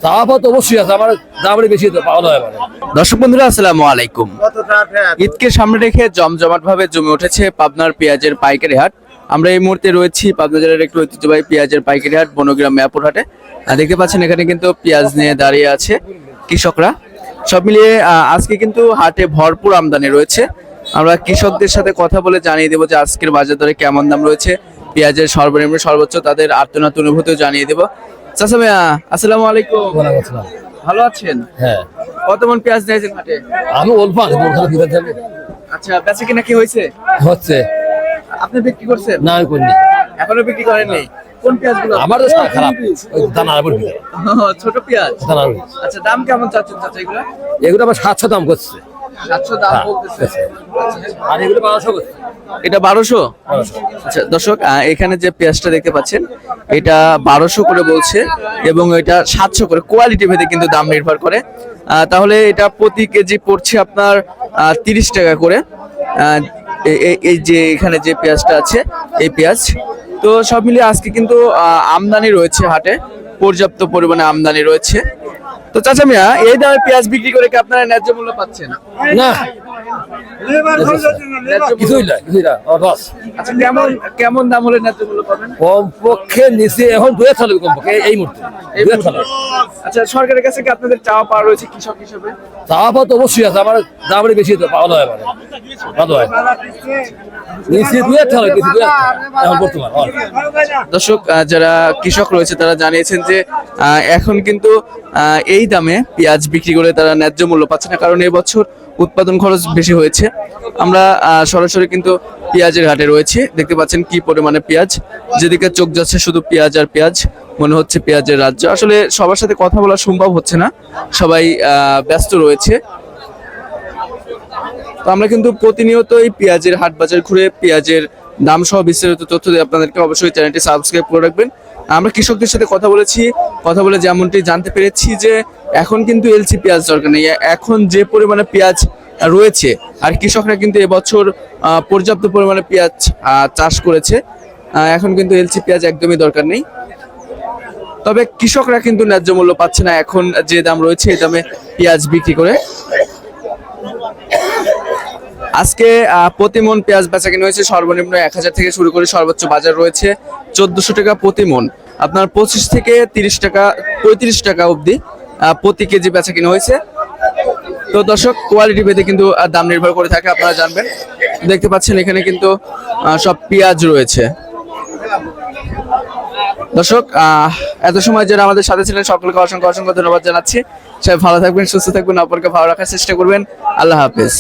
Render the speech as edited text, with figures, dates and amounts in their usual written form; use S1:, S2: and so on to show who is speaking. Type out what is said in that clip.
S1: চাওয়া তো অবশ্যই আছে, আমার দাম বেশি পাওয়া যায়।
S2: দর্শক বন্ধুরা আসসালামু আলাইকুম। ঈদকে সামনে রেখে জমজমাট ভাবে জমে উঠেছে পাবনার পেঁয়াজের পাইকারি হাট। আমরা এই মুহূর্তে রয়েছি পাবনা জেলার একটু ঐতিহ্যবাহী পেঁয়াজের পাইকারি হাট বনগ্রাম মেয়াপুর হাটে। দেখতে পাচ্ছেন এখানে কিন্তু পেঁয়াজ নিয়ে দাঁড়িয়ে আছে কৃষকরা। সব মিলিয়ে আজকে কিন্তু হাটে ভরপুর আমদানি রয়েছে। আমরা কৃষকদের সাথে কথা বলে জানিয়ে দেবো যে আজকের বাজার দরে কেমন দাম রয়েছে, পেঁয়াজের সর্বনিম্ন সর্বোচ্চ তাদের আর্তনাদ অনুভূতিও জানিয়ে দেবো। চাচা মিয়া আসসালামু আলাইকুম। ভালো আছেন?
S1: হ্যাঁ,
S2: কত মন পেঁয়াজ নিয়েছেন হাটে?
S1: আমি অল্প আছে।
S2: আচ্ছা, বেচা কিনা কি হয়েছে?
S1: হচ্ছে
S2: আপনি বিক্রি করছেন?
S1: না, আমি করিনি,
S2: এখনো বিক্রি করেননি? কোন পেঁয়াজগুলো?
S1: আমার খারাপ, দানার উপর
S2: ছোট পেঁয়াজ।
S1: দানার।
S2: আচ্ছা, দাম কেমন চাচ্ছেন চাচা এগুলো?
S1: এগুলো আবার 700 দাম করছে।
S2: 700 দাম বলতেছে।
S1: আর এগুলো 1200 করছে।
S2: এটা 1200? আচ্ছা দর্শক, এখানে যে পেঁয়াজটা দেখতে পাচ্ছেন এটা 1200 করে বলছে এবং এটা 700 করে। কোয়ালিটি ভেদে কিন্তু দাম নির্ভর করে। তাহলে এটা প্রতি কেজি পড়ছে আপনার 30 টাকা করে। এই যে এখানে যে পেঁয়াজটা আছে এই পেঁয়াজ। তো সব মিলিয়ে আজকে কিন্তু আমদানি রয়েছে হাটে, পর্যাপ্ত পরিমাণে আমদানি রয়েছে। তো চাচা মিয়া, এই দামে পেঁয়াজ বিক্রি করে কি আপনারা ন্যায্য মূল্য পাচ্ছেন?
S1: না, কিছুই না, কিছুই না।
S2: আচ্ছা, কেমন দাম হলে ন্যায্য মূল্য পাবেন?
S1: কমপক্ষে নিচে এখন 2 চলে, কমপক্ষে এই মুহূর্তে 2 চলে।
S2: আচ্ছা, সরকারের কাছে কি আপনাদের চাওয়া পাওয়া রয়েছে কৃষক হিসেবে?
S1: চাওয়া তো অবশ্যই আছে, আমার দাম বেশি পাওয়া যায়। ভালো হয় নিচে 2 চলে, কিছু 2 এখন বর্তমান।
S2: দর্শক, যারা কৃষক রয়েছে তারা জানিয়েছেন যে এখন কিন্তু এই দামে পেঁয়াজ বিক্রি করে তারা ন্যায্য মূল্য পাচ্ছে না, কারণ এই বছর উৎপাদন খরচ বেশি হয়েছে। আমরা সরাসরি কিন্তু পেঁয়াজের হাটে রয়েছে। দেখতে পাচ্ছেন কি পরিমাণে পেঁয়াজ, যেদিকে চোখ যাচ্ছে শুধু পেঁয়াজ আর পেঁয়াজ। মনে হচ্ছে পেঁয়াজের রাজ্য। আসলে সবার সাথে কথা বলা সম্ভব হচ্ছে না, সবাই ব্যস্ত রয়েছে। তো আমরা কিন্তু প্রতিনিয়ত এই পেঁয়াজের হাট বাজার ঘুরে পেঁয়াজের দাম সহ বিস্তারিত তথ্য দিয়ে আপনাদেরকে অবশ্যই চ্যানেলটি সাবস্ক্রাইব করে রাখবেন। আমরা কৃষকদের সাথে কথা বলেছি, কথা বলে যেমনটি জানতে পেরেছি যে এখন কিন্তু এলসি পেঁয়াজ দরকার নেই। এখন যে পরিমাণে পেঁয়াজ রয়েছে আর কৃষকরা কিন্তু এবছর পর্যাপ্ত পরিমাণে পেঁয়াজ চাষ করেছে, এখন কিন্তু এলসি পেঁয়াজ একদমই দরকার নেই। তবে কৃষকরা কিন্তু ন্যায্য মূল্য পাচ্ছে না এখন যে দাম রয়েছে এই দামে পেঁয়াজ বিক্রি করে। আজকে প্রতি মন পেঁয়াজ বেচা কিনা হয়েছে সর্বনিম্ন 1000 থেকে শুরু করে সর্বোচ্চ বাজার রয়েছে 1400 টাকা প্রতি মন। আপনার 25 থেকে 30 টাকা 35 টাকা অবধি প্রতি কেজি বেচা কিনা হয়েছে। তো দর্শক, কোয়ালিটি ভেদে কিন্তু দাম নির্ভর করে থাকে, আপনারা জানবেন। দেখতে পাচ্ছেন এখানে কিন্তু সব পেঁয়াজ রয়েছে। দর্শক, এত সময় যারা আমাদের সাথে ছিলেন সকলকে অসংখ্য অসংখ্য ধন্যবাদ জানাচ্ছি। সবাই ভালো থাকবেন, সুস্থ থাকবেন, অপরকে ভালো রাখার চেষ্টা করবেন। আল্লাহ হাফেজ।